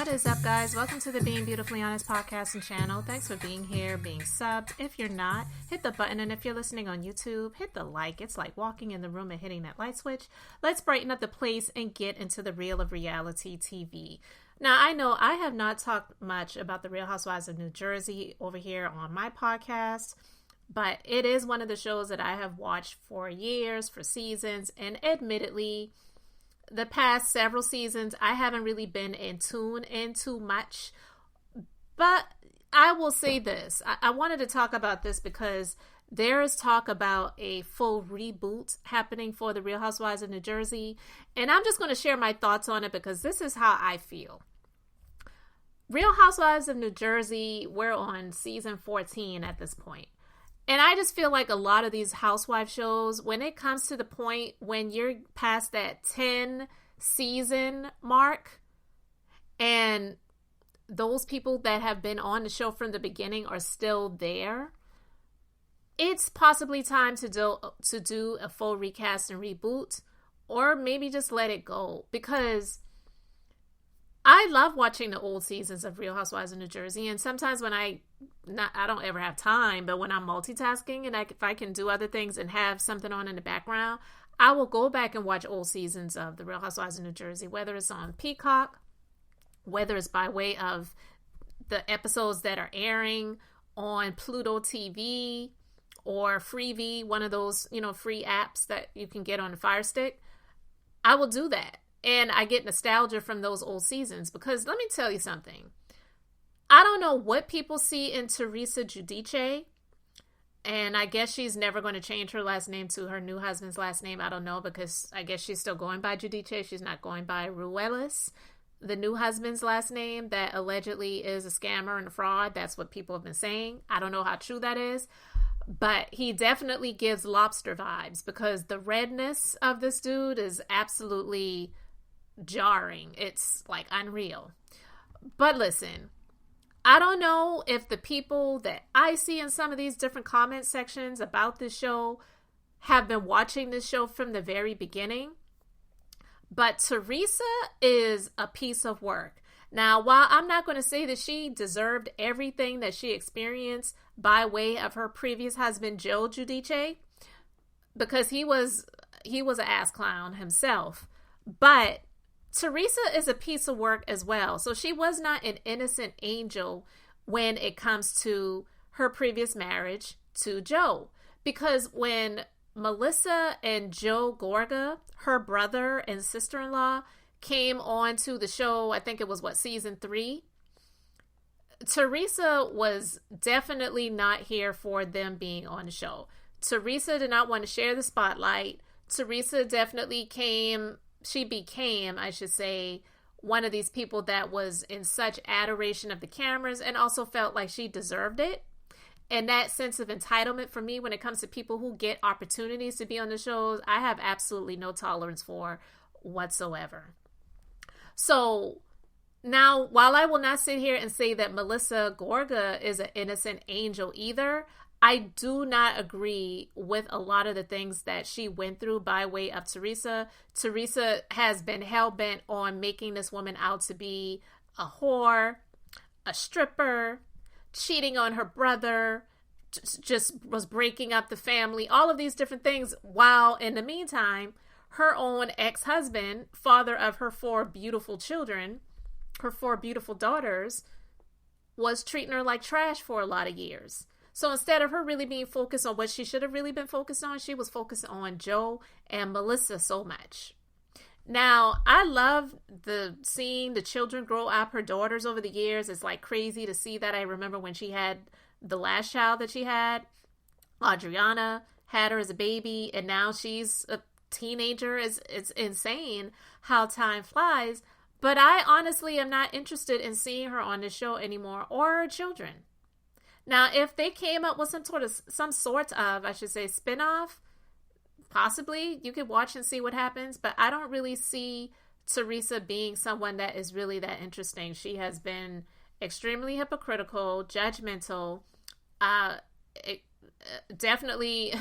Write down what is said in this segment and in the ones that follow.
What is up, guys? Welcome to the Being Beautifully Honest podcast and channel. Thanks for being here, being subbed. If you're not, hit the button, and if you're listening on YouTube, hit the like. It's like walking in the room and hitting that light switch. Let's brighten up the place and get into the real of reality TV. Now, I know I have not talked much about the Real Housewives of New Jersey over here on my podcast, but it is one of the shows that I have watched for years, for seasons, and admittedly, the past several seasons, I haven't really been in tune into much, but I will say this. I wanted to talk about this because there is talk about a full reboot happening for the Real Housewives of New Jersey, and I'm just going to share my thoughts on it because this is how I feel. Real Housewives of New Jersey, we're on season 14 at this point. And I just feel like a lot of these housewife shows, when it comes to the point when you're past that 10 season mark and those people that have been on the show from the beginning are still there, it's possibly time to do a full recast and reboot, or maybe just let it go, because I love watching the old seasons of Real Housewives of New Jersey, and sometimes when I don't ever have time, but when I'm multitasking and if I can do other things and have something on in the background, I will go back and watch old seasons of the Real Housewives of New Jersey, whether it's on Peacock, whether it's by way of the episodes that are airing on Pluto TV or Freevee, one of those, free apps that you can get on the Fire Stick. I will do that. And I get nostalgia from those old seasons because let me tell you something. I don't know what people see in Teresa Giudice, and I guess she's never going to change her last name to her new husband's last name. I don't know, because I guess she's still going by Giudice. She's not going by Ruelas, the new husband's last name that allegedly is a scammer and a fraud. That's what people have been saying. I don't know how true that is, but he definitely gives lobster vibes because the redness of this dude is absolutely jarring. It's like unreal. But listen, I don't know if the people that I see in some of these different comment sections about this show have been watching this show from the very beginning, but Teresa is a piece of work. Now, while I'm not going to say that she deserved everything that she experienced by way of her previous husband, Joe Giudice, because he was an ass clown himself, but Teresa is a piece of work as well. So she was not an innocent angel when it comes to her previous marriage to Joe. Because when Melissa and Joe Gorga, her brother and sister-in-law, came on to the show, I think it was, season 3? Teresa was definitely not here for them being on the show. Teresa did not want to share the spotlight. Teresa definitely became, I should say, one of these people that was in such adoration of the cameras and also felt like she deserved it. And that sense of entitlement for me when it comes to people who get opportunities to be on the shows, I have absolutely no tolerance for whatsoever. So now, while I will not sit here and say that Melissa Gorga is an innocent angel either, I do not agree with a lot of the things that she went through by way of Teresa. Teresa has been hell-bent on making this woman out to be a whore, a stripper, cheating on her brother, just was breaking up the family, all of these different things, while in the meantime, her own ex-husband, father of her 4 beautiful children, her 4 beautiful daughters, was treating her like trash for a lot of years. So instead of her really being focused on what she should have really been focused on, she was focused on Joe and Melissa so much. Now, I love seeing the children grow up, her daughters over the years. It's like crazy to see that. I remember when she had the last child that she had, Adriana, had her as a baby, and now she's a teenager. It's insane how time flies. But I honestly am not interested in seeing her on the show anymore, or her children. Now, if they came up with some sort of spinoff, possibly you could watch and see what happens. But I don't really see Teresa being someone that is really that interesting. She has been extremely hypocritical, judgmental, definitely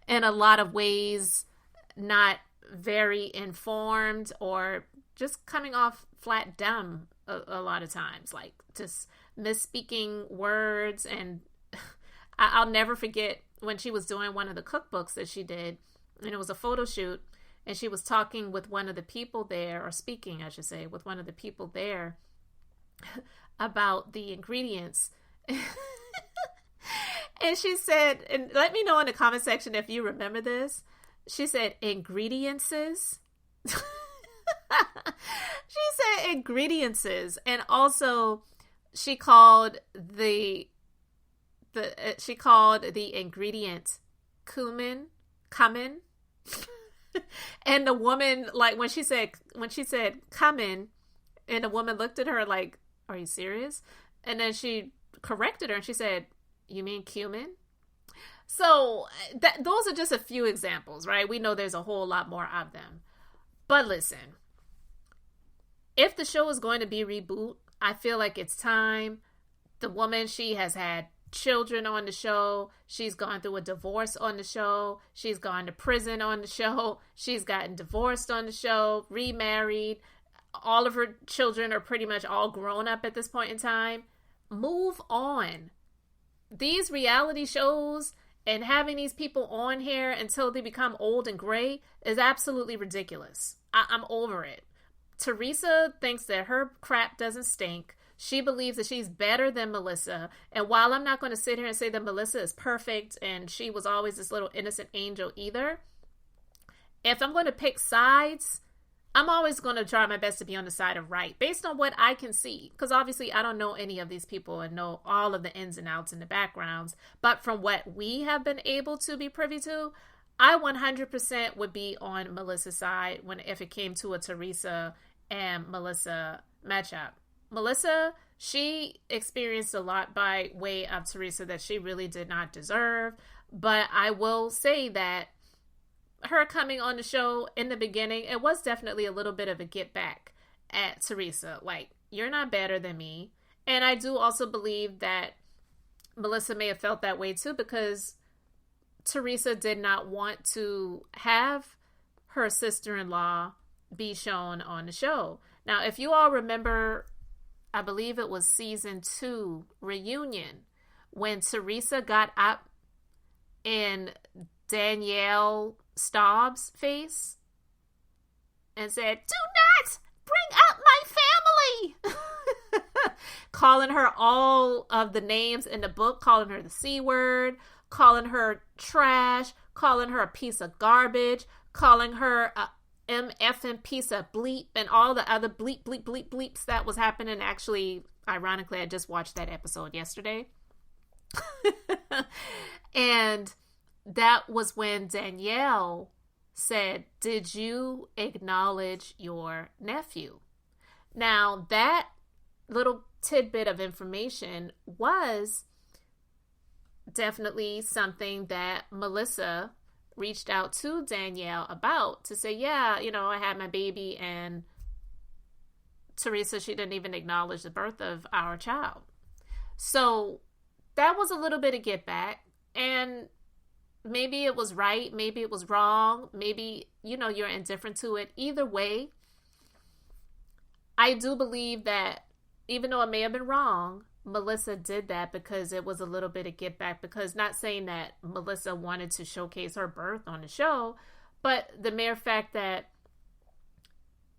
in a lot of ways not very informed, or just coming off flat dumb a lot of times, like just misspeaking words. And I'll never forget when she was doing one of the cookbooks that she did, and it was a photo shoot, and she was talking with one of the people there, or speaking, I should say, with one of the people there about the ingredients. And she said, and let me know in the comment section if you remember this. She said, ingredients. She said ingredients, and also she called the ingredient cumin. And the woman, like, when she said cumin, and the woman looked at her like, are you serious? And then she corrected her and she said, you mean cumin? So those are just a few examples, right? We know there's a whole lot more of them. But listen, if the show is going to be reboot, I feel like it's time. The woman, she has had children on the show. She's gone through a divorce on the show. She's gone to prison on the show. She's gotten divorced on the show, remarried. All of her children are pretty much all grown up at this point in time. Move on. These reality shows and having these people on here until they become old and gray is absolutely ridiculous. I'm over it. Teresa thinks that her crap doesn't stink. She believes that she's better than Melissa. And while I'm not going to sit here and say that Melissa is perfect and she was always this little innocent angel either, if I'm going to pick sides, I'm always going to try my best to be on the side of right, based on what I can see. Because obviously I don't know any of these people and know all of the ins and outs and the backgrounds. But from what we have been able to be privy to, I 100% would be on Melissa's side if it came to a Teresa and Melissa matchup. Melissa, she experienced a lot by way of Teresa that she really did not deserve. But I will say that her coming on the show in the beginning, it was definitely a little bit of a get back at Teresa. Like, you're not better than me. And I do also believe that Melissa may have felt that way too, because Teresa did not want to have her sister-in-law be shown on the show. Now, if you all remember, I believe it was season 2 reunion, when Teresa got up in Danielle Staub's face and said, "Do not bring up my family." Calling her all of the names in the book, calling her the C word, calling her trash, calling her a piece of garbage, calling her a MFing piece of bleep, and all the other bleeps that was happening. Actually, ironically, I just watched that episode yesterday. And that was when Danielle said, "Did you acknowledge your nephew?" Now, that little tidbit of information was definitely something that Melissa reached out to Danielle about, to say, yeah, I had my baby, and Teresa, she didn't even acknowledge the birth of our child. So that was a little bit of get back, and maybe it was right, maybe it was wrong, maybe, you're indifferent to it. Either way, I do believe that even though it may have been wrong, Melissa did that because it was a little bit of get back. Because, not saying that Melissa wanted to showcase her birth on the show, but the mere fact that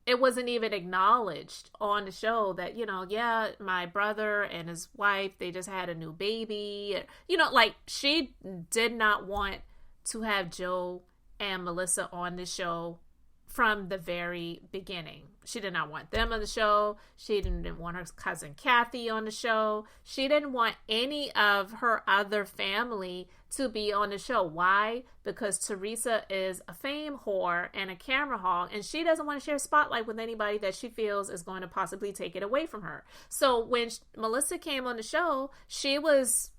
it wasn't even acknowledged on the show that, yeah, my brother and his wife, they just had a new baby. Like, she did not want to have Joe and Melissa on the show from the very beginning. She did not want them on the show. She didn't want her cousin Kathy on the show. She didn't want any of her other family to be on the show. Why? Because Teresa is a fame whore and a camera hog, and she doesn't want to share a spotlight with anybody that she feels is going to possibly take it away from her. So when Melissa came on the show, she was,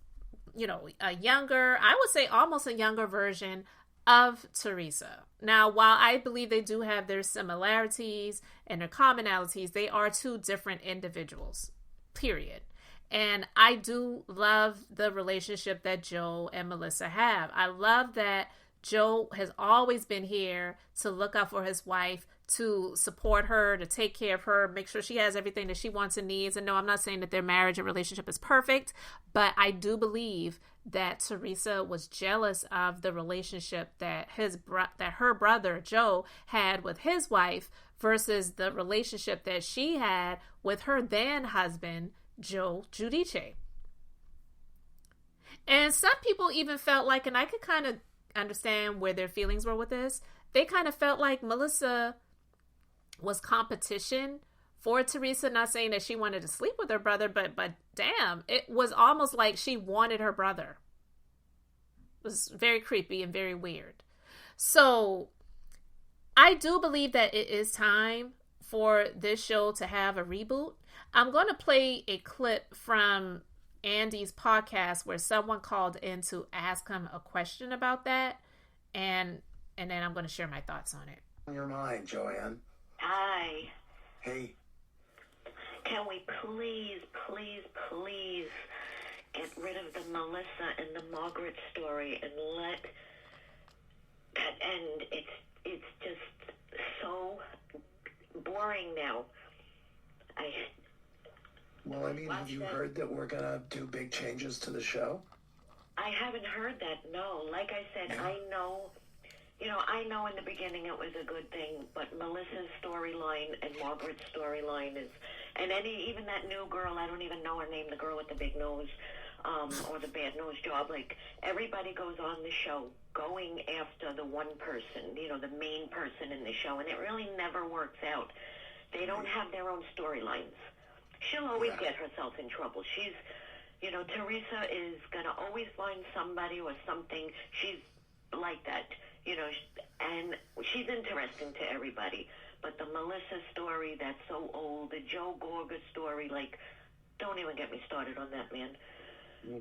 a younger, I would say almost a younger version of Teresa. Now, while I believe they do have their similarities and their commonalities, they are two different individuals, period. And I do love the relationship that Joe and Melissa have. I love that Joe has always been here to look out for his wife, to support her, to take care of her, make sure she has everything that she wants and needs. And no, I'm not saying that their marriage and relationship is perfect, but I do believe that Teresa was jealous of the relationship that her brother Joe had with his wife versus the relationship that she had with her then husband Joe Giudice. And some people even felt like, and I could kind of understand where their feelings were with this, they kind of felt like Melissa was competition for Teresa. Not saying that she wanted to sleep with her brother, but damn, it was almost like she wanted her brother. It was very creepy and very weird. So I do believe that it is time for this show to have a reboot. I'm going to play a clip from Andy's podcast where someone called in to ask him a question about that, and then I'm going to share my thoughts on it. On your mind, Joanne? Hi. Hey. Can we please get rid of the Melissa and the Margaret story and let that end? It's just so boring now. Well, I mean, have you heard that we're going to do big changes to the show? I haven't heard that, no. Like I said, Yeah. I know in the beginning it was a good thing, but Melissa's storyline and Margaret's storyline is, and even that new girl, I don't even know her name, the girl with the big nose, or the bad nose job, like, everybody goes on the show going after the one person, the main person in the show, and it really never works out. They don't have their own storylines. She'll always get herself in trouble. She's, Teresa is going to always find somebody or something. She's like that, and she's interesting to everybody. But the Melissa story, that's so old. The Joe Gorga story, like, don't even get me started on that, man.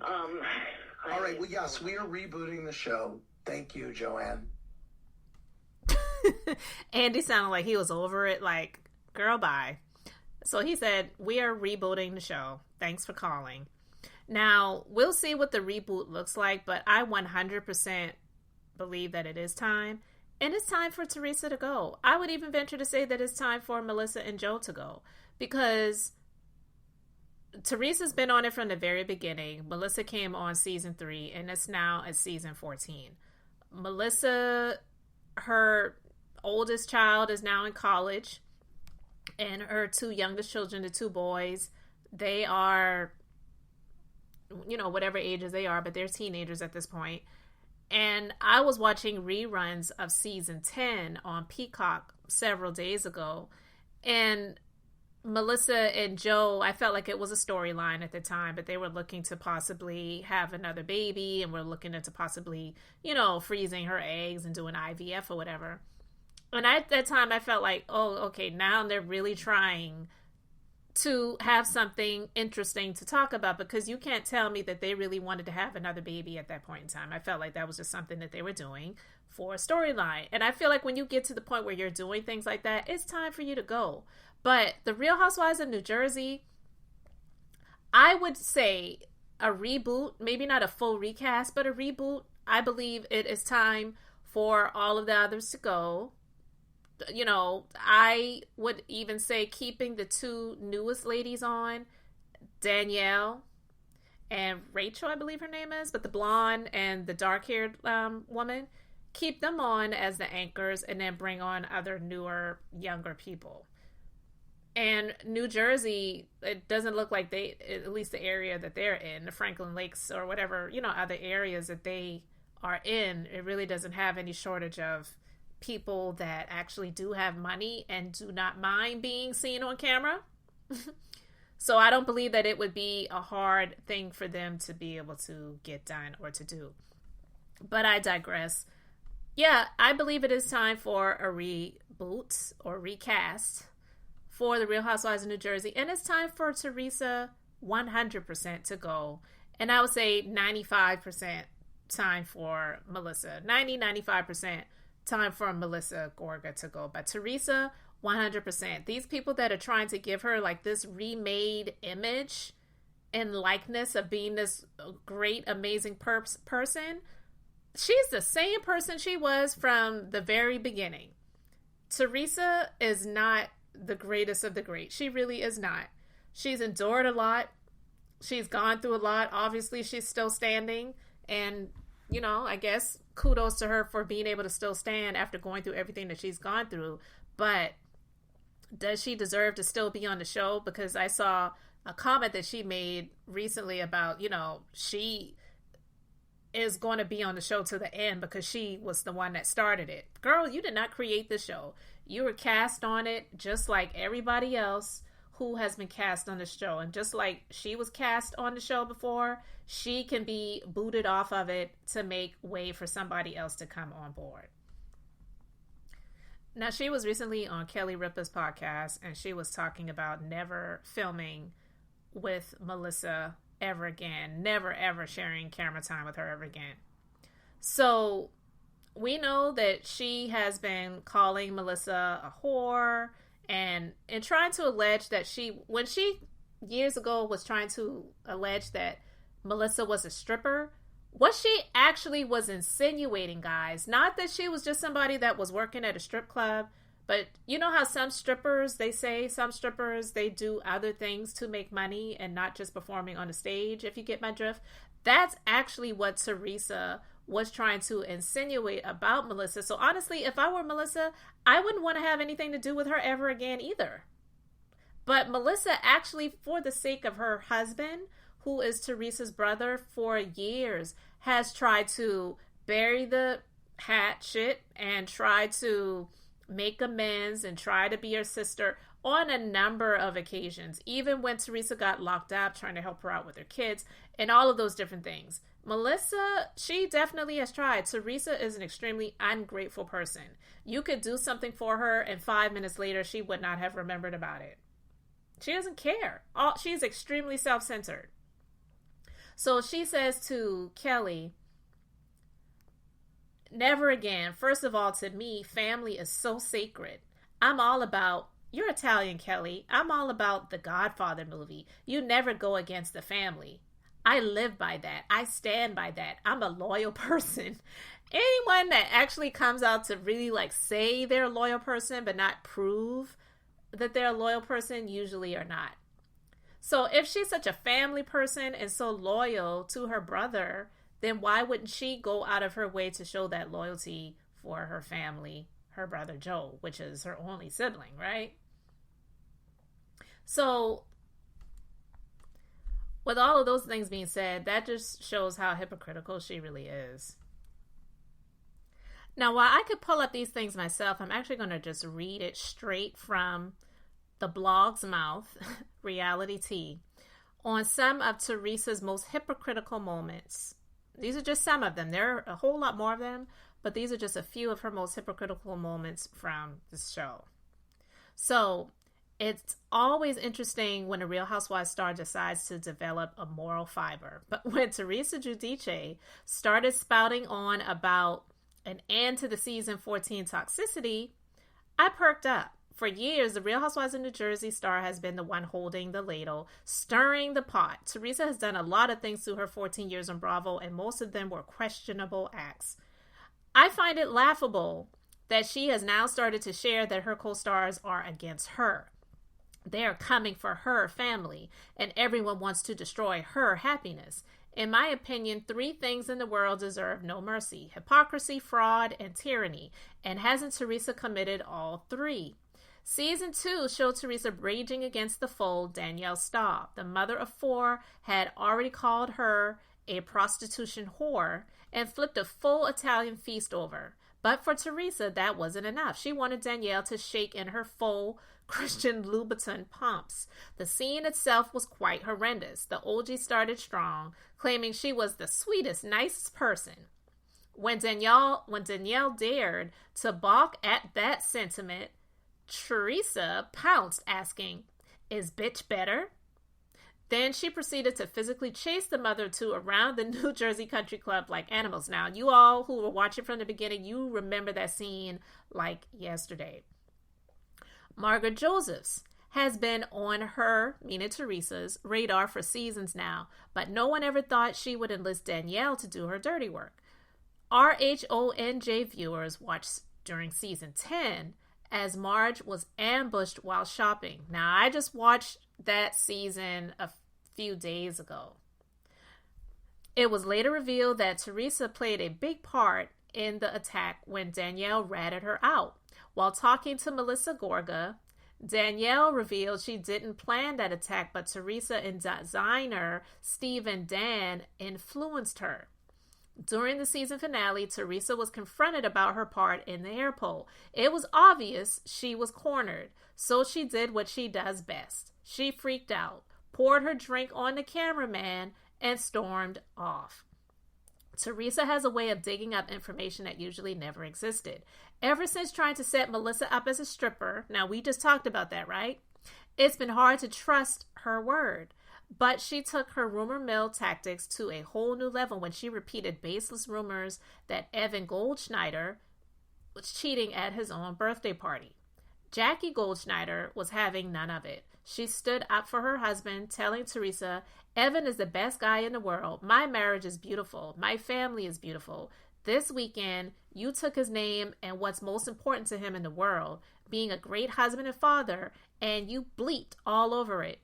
All right, well, yes, we are rebooting the show. Thank you, Joanne. Andy sounded like he was over it, like, girl, bye. So he said, we are rebooting the show. Thanks for calling. Now, we'll see what the reboot looks like, but I 100% believe that it is time. And it's time for Teresa to go. I would even venture to say that it's time for Melissa and Joe to go. Because Teresa's been on it from the very beginning. Melissa came on season 3, and it's now at season 14. Melissa, her oldest child is now in college. And her 2 youngest children, the 2 boys, they are, whatever ages they are, but they're teenagers at this point. And I was watching reruns of season 10 on Peacock several days ago. And Melissa and Joe, I felt like it was a storyline at the time, but they were looking to possibly have another baby, and were looking into possibly, freezing her eggs and doing IVF or whatever. And at that time, I felt like, oh, okay, now they're really trying to have something interesting to talk about, because you can't tell me that they really wanted to have another baby at that point in time. I felt like that was just something that they were doing for a storyline. And I feel like when you get to the point where you're doing things like that, it's time for you to go. But the Real Housewives of New Jersey, I would say a reboot, maybe not a full recast, but a reboot. I believe it is time for all of the others to go. I would even say keeping the 2 newest ladies on, Danielle and Rachel, I believe her name is, but the blonde and the dark-haired woman, keep them on as the anchors, and then bring on other newer, younger people. And New Jersey, it doesn't look like they, at least the area that they're in, the Franklin Lakes or whatever, other areas that they are in, it really doesn't have any shortage of people that actually do have money and do not mind being seen on camera. So I don't believe that it would be a hard thing for them to be able to get done or to do. But I digress. Yeah, I believe it is time for a reboot or recast for the Real Housewives of New Jersey. And it's time for Teresa 100% to go. And I would say 95% time for Melissa. 95% time for Melissa Gorga to go. But Teresa, 100%. These people that are trying to give her like this remade image and likeness of being this great, amazing person, she's the same person she was from the very beginning. Teresa is not the greatest of the great. She really is not. She's endured a lot. She's gone through a lot. Obviously, she's still standing. And, you know, I guess kudos to her for being able to still stand after going through everything that she's gone through. But does she deserve to still be on the show? Because I saw a comment that she made recently about, you know, she is going to be on the show to the end because she was the one that started it. Girl, you did not create the show. You were cast on it just like everybody else who has been cast on the show. And just like she was cast on the show before, she can be booted off of it to make way for somebody else to come on board. Now, she was recently on Kelly Ripa's podcast, and she was talking about never filming with Melissa ever again. Never, ever sharing camera time with her ever again. So we know that she has been calling Melissa a whore and trying to allege that when she years ago was trying to allege that Melissa was a stripper, what she actually was insinuating, guys, not that she was just somebody that was working at a strip club, but you know how some strippers, they do other things to make money and not just performing on the stage, if you get my drift. That's actually what Teresa was trying to insinuate about Melissa. So honestly, if I were Melissa, I wouldn't want to have anything to do with her ever again either. But Melissa actually, for the sake of her husband, who is Teresa's brother, for years has tried to bury the hatchet and try to make amends and try to be her sister on a number of occasions, even when Teresa got locked up, trying to help her out with her kids and all of those different things. Melissa, she definitely has tried. Teresa is an extremely ungrateful person. You could do something for her and 5 minutes later, she would not have remembered about it. She doesn't care. She's extremely self-centered. So she says to Kelly, never again. First of all, to me, family is so sacred. I'm all about, you're Italian, Kelly. I'm all about the Godfather movie. You never go against the family. I live by that. I stand by that. I'm a loyal person. Anyone that actually comes out to really like say they're a loyal person but not prove that they're a loyal person usually are not. So if she's such a family person and so loyal to her brother, then why wouldn't she go out of her way to show that loyalty for her family, her brother Joe, which is her only sibling, right? So with all of those things being said, that just shows how hypocritical she really is. Now, while I could pull up these things myself, I'm actually going to just read it straight from the blog's mouth, Reality Tea, on some of Teresa's most hypocritical moments. These are just some of them. There are a whole lot more of them, but these are just a few of her most hypocritical moments from the show. So it's always interesting when a Real Housewives star decides to develop a moral fiber. But when Teresa Giudice started spouting on about an end to the season 14 toxicity, I perked up. For years, the Real Housewives of New Jersey star has been the one holding the ladle, stirring the pot. Teresa has done a lot of things through her 14 years on Bravo, and most of them were questionable acts. I find it laughable that she has now started to share that her co-stars are against her. They are coming for her family, and everyone wants to destroy her happiness. In my opinion, 3 things in the world deserve no mercy: hypocrisy, fraud, and tyranny. And hasn't Teresa committed all 3? Season 2 showed Teresa raging against the foe, Danielle Staub. The mother of 4 had already called her a prostitution whore and flipped a full Italian feast over. But for Teresa, that wasn't enough. She wanted Danielle to shake in her full Christian Louboutin pumps. The scene itself was quite horrendous. The OG started strong, claiming she was the sweetest, nicest person. When Danielle dared to balk at that sentiment, Teresa pounced, asking, "Is bitch better?" Then she proceeded to physically chase the mother of 2 around the New Jersey country club like animals. Now, you all who were watching from the beginning, you remember that scene like yesterday. Margaret Josephs has been on her, meaning Teresa's, radar for seasons now, but no one ever thought she would enlist Danielle to do her dirty work. RHONJ viewers watched during season 10 as Marge was ambushed while shopping. Now, I just watched that season a few days ago. It was later revealed that Teresa played a big part in the attack when Danielle ratted her out. While talking to Melissa Gorga, Danielle revealed she didn't plan that attack, but Teresa and designer Stephen Dan influenced her. During the season finale, Teresa was confronted about her part in the hair pull. It was obvious she was cornered, so she did what she does best. She freaked out, poured her drink on the cameraman, and stormed off. Teresa has a way of digging up information that usually never existed. Ever since trying to set Melissa up as a stripper, now we just talked about that, right? It's been hard to trust her word. But she took her rumor mill tactics to a whole new level when she repeated baseless rumors that Evan Goldschneider was cheating at his own birthday party. Jackie Goldschneider was having none of it. She stood up for her husband, telling Teresa, "Evan is the best guy in the world. My marriage is beautiful. My family is beautiful. This weekend, you took his name and what's most important to him in the world, being a great husband and father, and you bleeped all over it.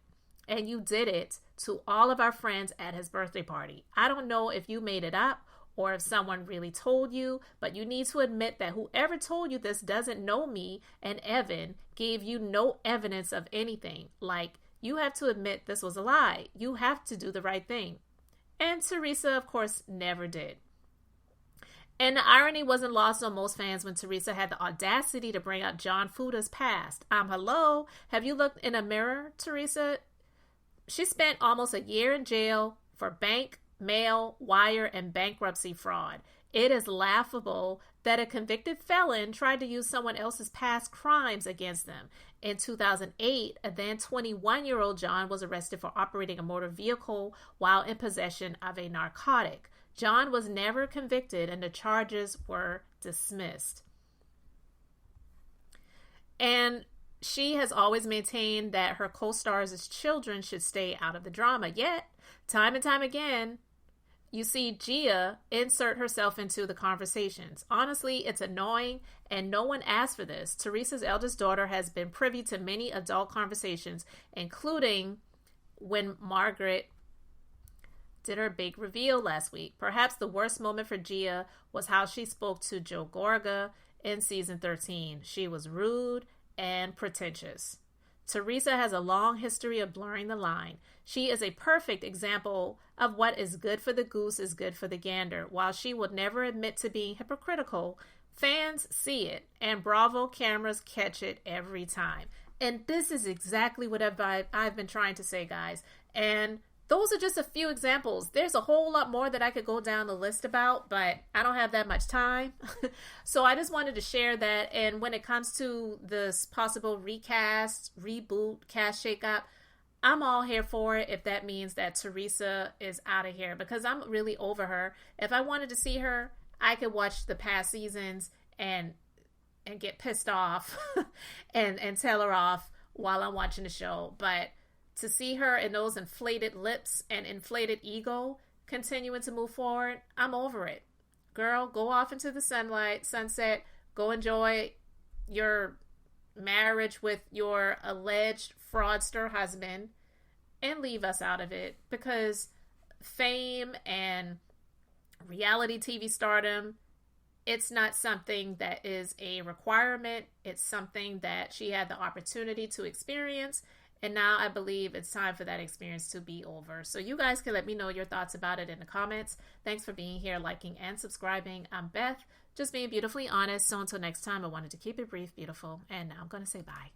And you did it to all of our friends at his birthday party. I don't know if you made it up or if someone really told you, but you need to admit that whoever told you this doesn't know me, and Evan gave you no evidence of anything. Like, you have to admit this was a lie. You have to do the right thing." And Teresa, of course, never did. And the irony wasn't lost on most fans when Teresa had the audacity to bring up John Fuda's past. Hello? Have you looked in a mirror, Teresa? She spent almost a year in jail for bank, mail, wire, and bankruptcy fraud. It is laughable that a convicted felon tried to use someone else's past crimes against them. In 2008, a then 21-year-old John was arrested for operating a motor vehicle while in possession of a narcotic. John was never convicted and the charges were dismissed. And she has always maintained that her co-stars' children should stay out of the drama. Yet, time and time again, you see Gia insert herself into the conversations. Honestly, it's annoying, and no one asked for this. Teresa's eldest daughter has been privy to many adult conversations, including when Margaret did her big reveal last week. Perhaps the worst moment for Gia was how she spoke to Joe Gorga in season 13. She was rude and pretentious. Teresa has a long history of blurring the line. She is a perfect example of what is good for the goose is good for the gander. While she would never admit to being hypocritical, fans see it, and Bravo cameras catch it every time. And this is exactly what I've been trying to say, guys. And those are just a few examples. There's a whole lot more that I could go down the list about, but I don't have that much time. So I just wanted to share that. And when it comes to this possible recast, reboot, cast shakeup, I'm all here for it if that means that Teresa is out of here, because I'm really over her. If I wanted to see her, I could watch the past seasons and get pissed off and tell her off while I'm watching the show. But to see her in those inflated lips and inflated ego continuing to move forward, I'm over it. Girl, go off into the sunset, go enjoy your marriage with your alleged fraudster husband, and leave us out of it, because fame and reality TV stardom, it's not something that is a requirement. It's something that she had the opportunity to experience. And now I believe it's time for that experience to be over. So you guys can let me know your thoughts about it in the comments. Thanks for being here, liking, and subscribing. I'm Beth, just being beautifully honest. So until next time, I wanted to keep it brief, beautiful. And now I'm going to say bye.